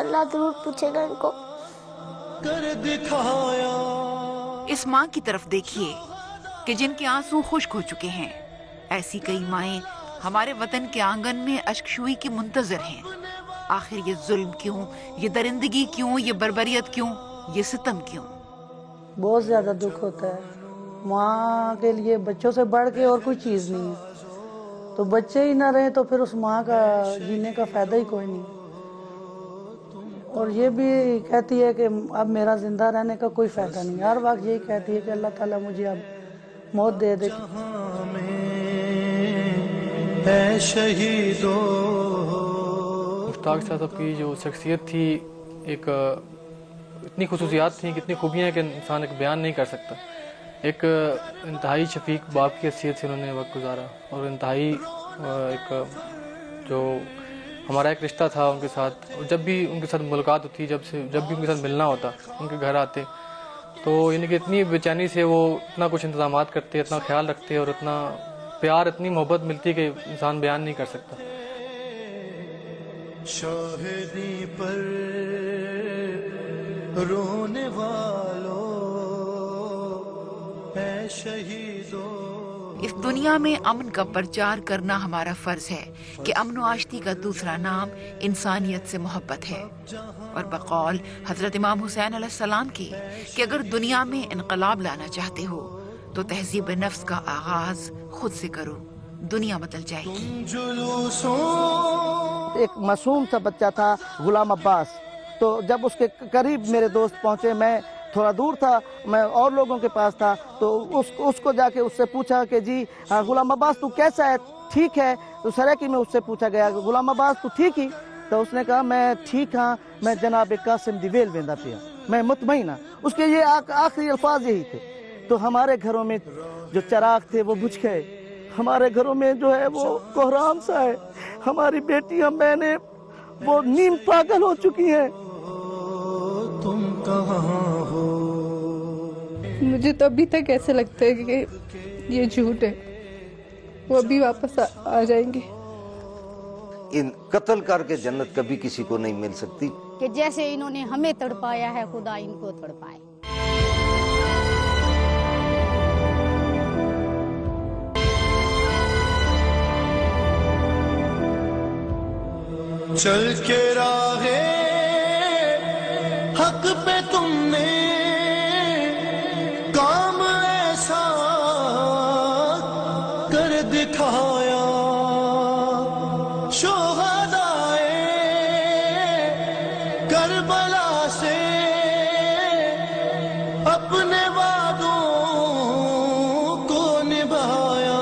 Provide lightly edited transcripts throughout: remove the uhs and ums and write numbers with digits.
اللہ ضرور پوچھے گا ان کو. کر دکھایا اس ماں کی طرف دیکھیے کہ جن کے آنسو خشک ہو چکے ہیں. ایسی کئی مائیں ہمارے وطن کے آنگن میں اشکشوئی کی منتظر ہیں. آخر یہ ظلم کیوں، یہ درندگی کیوں، یہ بربریت کیوں، یہ ستم کیوں؟ بہت زیادہ دکھ ہوتا ہے. ماں کے لیے بچوں سے بڑھ کے اور کوئی چیز نہیں ہے. تو بچے ہی نہ رہے تو پھر اس ماں کا جینے کا فائدہ ہی کوئی نہیں. اور یہ بھی کہتی ہے کہ اب میرا زندہ رہنے کا کوئی فائدہ نہیں. ہر وقت یہی کہتی ہے کہ اللہ تعالیٰ مجھے اب موت دے دے. اے شہیدو. مشتاق شاہ صاحب کی جو شخصیت تھی، ایک اتنی خصوصیات تھیں، کتنی خوبیاں ہیں کہ انسان ایک بیان نہیں کر سکتا. ایک انتہائی شفیق باپ کی حیثیت سے انہوں نے وقت گزارا، اور انتہائی ایک جو ہمارا ایک رشتہ تھا ان کے ساتھ. جب بھی ان کے ساتھ ملاقات ہوتی، جب بھی ان کے ساتھ ملنا ہوتا، ان کے گھر آتے تو یعنی کہ اتنی بے چینی سے وہ اتنا کچھ انتظامات کرتے، اتنا خیال رکھتے، اور اتنا پیار، اتنی محبت ملتی کہ انسان بیان نہیں کر سکتا. شاہدی پر رونے والوں اے شہیدو. اس دنیا میں امن کا پرچار کرنا ہمارا فرض ہے کہ امن و آشتی کا دوسرا نام انسانیت سے محبت ہے. اور بقول حضرت امام حسین علیہ السلام کی کہ اگر دنیا میں انقلاب لانا چاہتے ہو تو تہذیب نفس کا آغاز خود سے کرو، دنیا بدل جائے گی. ایک معصوم سا بچہ تھا غلام عباس. تو جب اس کے قریب میرے دوست پہنچے، میں تھوڑا دور تھا، میں اور لوگوں کے پاس تھا، تو اس کو جا کے اس سے پوچھا کہ جی غلام عباس تو کیسا ہے، ٹھیک ہے؟ تو سرائکی میں اس سے پوچھا گیا کہ غلام عباس تو ٹھیک ہی؟ تو اس نے کہا میں ٹھیک ہاں، میں جناب قاسم دی ویل ویندا پیا، میں مطمئن ہاں. اس کے یہ آخری الفاظ یہی تھے. تو ہمارے گھروں میں جو چراغ تھے وہ بجھ گئے. ہمارے گھروں میں جو ہے وہ کوہرام سا ہے. ہماری بیٹیاں بہنیں وہ نیم پاگل ہو چکی ہیں. تم کہاں ہو؟ مجھے تو ابھی تک ایسے لگتا ہے کہ یہ جھوٹ ہے. وہ ابھی واپس آ جائیں گے. ان قتل کر کے جنت کبھی کسی کو نہیں مل سکتی. کہ جیسے انہوں نے ہمیں تڑپایا ہے خدا ان کو تڑپائے. چل کے راہ حق پہ تم نے کام ایسا کر دکھایا. شہدائے کربلا سے اپنے وعدوں کو نبھایا.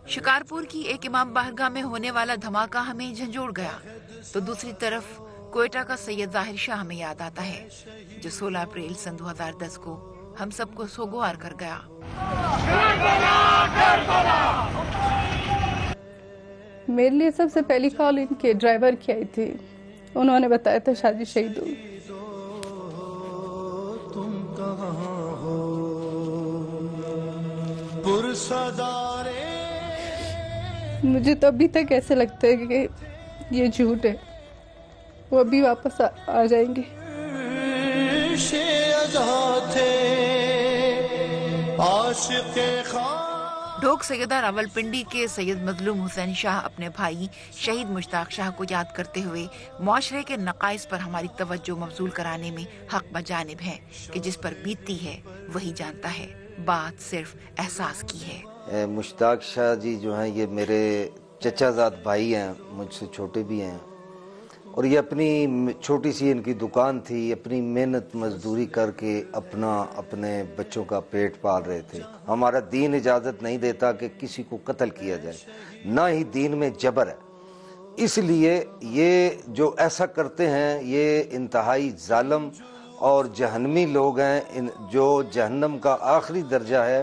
شکارپور کی ایک امام بارگاہ میں ہونے والا دھماکہ ہمیں جھنجھوڑ گیا تو دوسری طرف کوئٹہ کا سید ظاہر شاہ ہمیں یاد آتا ہے، جو 16 اپریل سن 2010 کو ہم سب کو سوگوار کر گیا. میرے لیے سب سے پہلی کال ان کے ڈرائیور کی آئی تھی. انہوں نے بتایا تھا شادی شہید ہوئی. تم کہاں ہو پرصدارے. مجھے تو ابھی تک ایسے لگتا ہے کہ یہ جھوٹ ہے. وہ ابھی واپس آ جائیں گے. ڈھوک سیدہ راول پنڈی کے سید مظلوم حسین شاہ اپنے بھائی شہید مشتاق شاہ کو یاد کرتے ہوئے معاشرے کے نقائص پر ہماری توجہ مبذول کرانے میں حق بجانب ہے کہ جس پر بیتتی ہے وہی جانتا ہے، بات صرف احساس کی ہے. مشتاق شاہ جی جو ہیں یہ میرے چچا زاد بھائی ہیں، مجھ سے چھوٹے بھی ہیں، اور یہ اپنی چھوٹی سی ان کی دکان تھی، اپنی محنت مزدوری کر کے اپنے بچوں کا پیٹ پال رہے تھے. ہمارا دین اجازت نہیں دیتا کہ کسی کو قتل کیا جائے، نہ ہی دین میں جبر ہے. اس لیے یہ جو ایسا کرتے ہیں یہ انتہائی ظالم اور جہنمی لوگ ہیں. جو جہنم کا آخری درجہ ہے،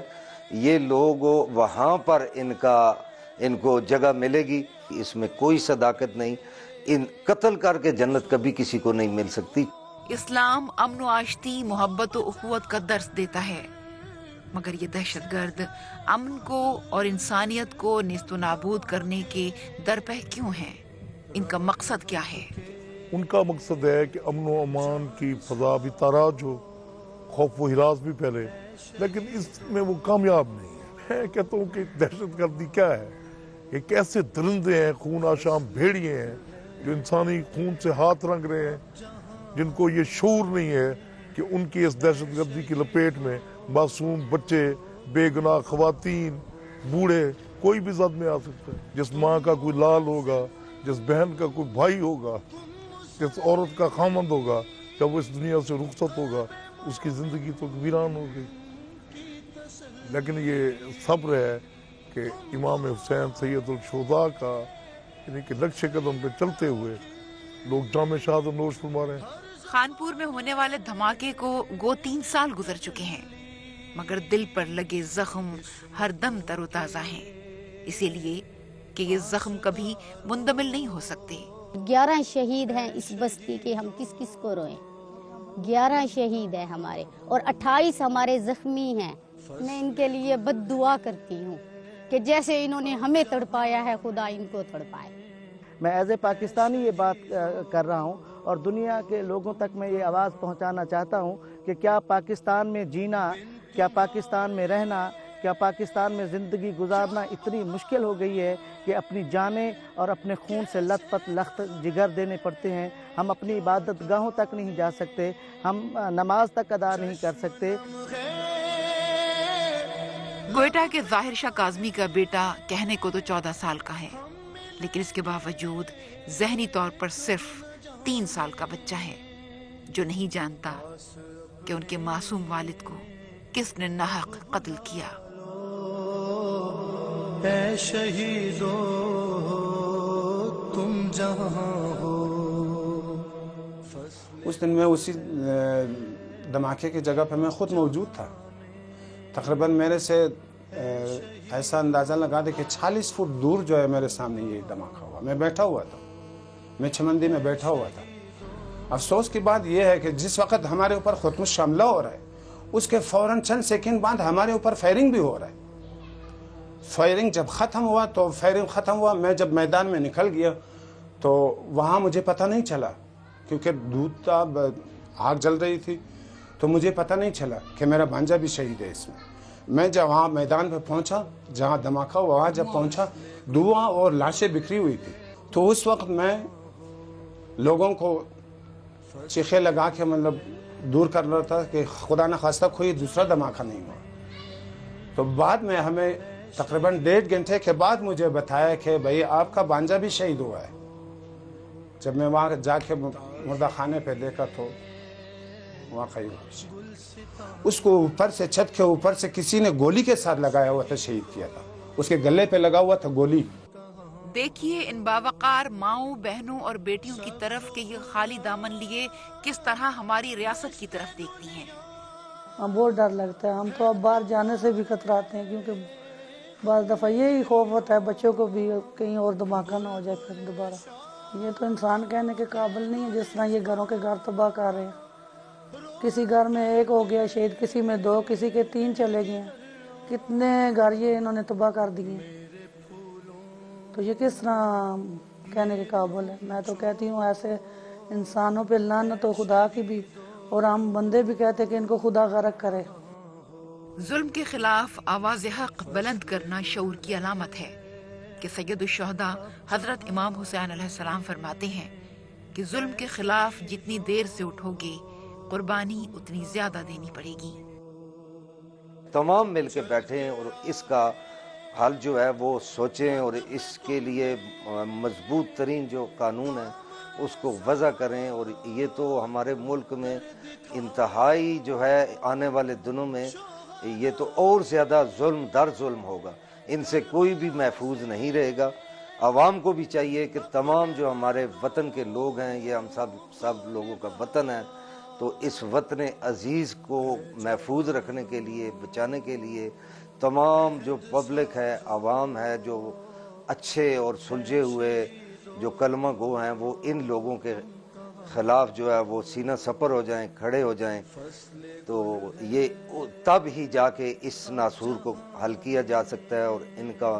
یہ لوگ وہاں پر ان کو جگہ ملے گی. اس میں کوئی صداقت نہیں. ان قتل کر کے جنت کبھی کسی کو نہیں مل سکتی. اسلام امن و آشتی، محبت و اخوت کا درس دیتا ہے، مگر یہ دہشت گرد امن کو اور انسانیت کو نیست و نابود کرنے کے درپہ کیوں ہیں؟ ان کا مقصد کیا ہے؟ ان کا مقصد ہے کہ امن و امان کی فضا بھی تاراج ہو، خوف و ہراس بھی پھیلے، لیکن اس میں وہ کامیاب نہیں ہے۔ میں کہتا ہوں کہ دہشت گردی کیا ہے؟ ایک ایسے درندے ہیں، خون آشام بھیڑیے ہیں جو انسانی خون سے ہاتھ رنگ رہے ہیں، جن کو یہ شعور نہیں ہے کہ ان کی اس دہشت گردی کی لپیٹ میں معصوم بچے، بے گناہ خواتین، بوڑھے، کوئی بھی زد میں آ سکتا ہے۔ جس ماں کا کوئی لال ہوگا، جس بہن کا کوئی بھائی ہوگا، جس عورت کا خامند ہوگا، جب وہ اس دنیا سے رخصت ہوگا اس کی زندگی تو ویران ہو گئی۔ لیکن یہ صبر ہے کہ امام حسین سید الشہداء کا یعنی کہ نقش قدم پہ چلتے ہوئے لوگ جام شہادت نوش فرما رہے ہیں۔ خانپور میں ہونے والے دھماکے کو گو 3 سال گزر چکے ہیں، مگر دل پر لگے زخم ہر دم تر و تازہ ہیں، اسی لیے کہ یہ زخم کبھی مندمل نہیں ہو سکتے۔ 11 شہید ہیں اس بستی کے، ہم کس کس کو روئیں؟ 11 شہید ہیں ہمارے اور 28 ہمارے زخمی ہیں۔ میں ان کے لیے بد دعا کرتی ہوں کہ جیسے انہوں نے ہمیں تڑپایا ہے خدا ان کو تڑپائے۔ میں ایز اے پاکستانی یہ بات کر رہا ہوں اور دنیا کے لوگوں تک میں یہ آواز پہنچانا چاہتا ہوں کہ کیا پاکستان میں جینا، کیا پاکستان میں رہنا، کیا پاکستان میں زندگی گزارنا اتنی مشکل ہو گئی ہے کہ اپنی جانیں اور اپنے خون سے لت پت لخت جگر دینے پڑتے ہیں۔ ہم اپنی عبادت گاہوں تک نہیں جا سکتے، ہم نماز تک ادا نہیں کر سکتے۔ کوئٹہ کے ظاہر شاہ کاظمی کا بیٹا کہنے کو تو 14 سال کا ہے، لیکن اس کے باوجود ذہنی طور پر صرف 3 سال کا بچہ ہے، جو نہیں جانتا کہ ان کے معصوم والد کو کس نے ناحق قتل کیا۔ اے شہیدو تم جہاں ہو۔ اس دن میں اسی دھماکے کی جگہ پہ میں خود موجود تھا۔ تقریباً میرے سے ایسا اندازہ لگا دے کہ 40 فٹ دور جو ہے میرے سامنے یہ دھماکہ ہوا۔ میں بیٹھا ہوا تھا، میں چمندی میں بیٹھا ہوا تھا۔ افسوس کی بات یہ ہے کہ جس وقت ہمارے اوپر خودکش حملہ ہو رہا ہے اس کے فوراً چند سیکنڈ بعد ہمارے اوپر فائرنگ بھی ہو رہا ہے۔ فائرنگ جب ختم ہوا میں جب میدان میں نکل گیا تو وہاں مجھے پتہ نہیں چلا، کیونکہ دودھ تھا، آگ جل رہی تھی، تو مجھے پتہ نہیں چلا کہ میرا بھانجا بھی شہید ہے اس میں۔ میں جب وہاں میدان پہ پہنچا جہاں دھماکہ ہوا، وہاں جب پہنچا دھواں اور لاشیں بکھری ہوئی تھی، تو اس وقت میں لوگوں کو چیخے لگا کے مطلب دور کر رہا تھا کہ خدا نہ خواستہ کوئی دوسرا دھماکہ نہیں ہوا۔ تو بعد میں ہمیں تقریباً 1.5 گھنٹے کے بعد مجھے بتایا کہ بھئی آپ کا بھانجا بھی شہید ہوا ہے۔ جب میں وہاں جا کے مردہ خانے پہ دیکھا تو واقعی اس کو اوپر سے، چھت کے اوپر سے کسی نے گولی کے ساتھ لگایا ہوا تھا، شہید کیا تھا، اس کے گلے پہ لگا ہوا تھا گولی۔ دیکھیے ان باوقار ماؤں، بہنوں اور بیٹیوں کی طرف کہ یہ خالی دامن لیے کس طرح ہماری ریاست کی طرف دیکھتی ہیں۔ ہم بہت ڈر لگتا ہے، ہم تو اب باہر جانے سے بھی کتراتے ہیں، کیونکہ بعض دفعہ یہی خوف ہوتا ہے بچوں کو بھی کہیں اور دھماکہ نہ ہو جائے پھر دوبارہ۔ یہ تو انسان کہنے کے قابل نہیں ہے جس طرح یہ گھروں کے گھر تباہ کر رہے ہیں۔ کسی گھر میں 1 ہو گیا شہید، کسی میں 2، کسی کے 3 چلے گئے ہیں، کتنے گھر یہ انہوں نے تباہ کر دیے، تو یہ کس طرح کہنے کے قابل ہے۔ میں تو کہتی ہوں ایسے انسانوں پہ لعنت ہو خدا کی بھی، اور ہم بندے بھی کہتے ہیں کہ ان کو خدا غرق کرے۔ ظلم کے خلاف آواز حق بلند کرنا شعور کی علامت ہے کہ سید الشہداء حضرت امام حسین علیہ السلام فرماتے ہیں کہ ظلم کے خلاف جتنی دیر سے اٹھو گے قربانی اتنی زیادہ دینی پڑے گی۔ تمام مل کے بیٹھیں اور اس کا حل جو ہے وہ سوچیں، اور اس کے لیے مضبوط ترین جو قانون ہے اس کو وضع کریں۔ اور یہ تو ہمارے ملک میں انتہائی جو ہے آنے والے دنوں میں یہ تو اور زیادہ ظلم در ظلم ہوگا، ان سے کوئی بھی محفوظ نہیں رہے گا۔ عوام کو بھی چاہیے کہ تمام جو ہمارے وطن کے لوگ ہیں، یہ ہم سب لوگوں کا وطن ہے، تو اس وطن عزیز کو محفوظ رکھنے کے لیے، بچانے کے لیے تمام جو پبلک ہے، عوام ہے، جو اچھے اور سلجھے ہوئے جو کلمہ گو ہیں، وہ ان لوگوں کے خلاف جو ہے وہ سینہ سپر ہو جائیں، کھڑے ہو جائیں، تو یہ تب ہی جا کے اس ناسور کو حل کیا جا سکتا ہے اور ان کا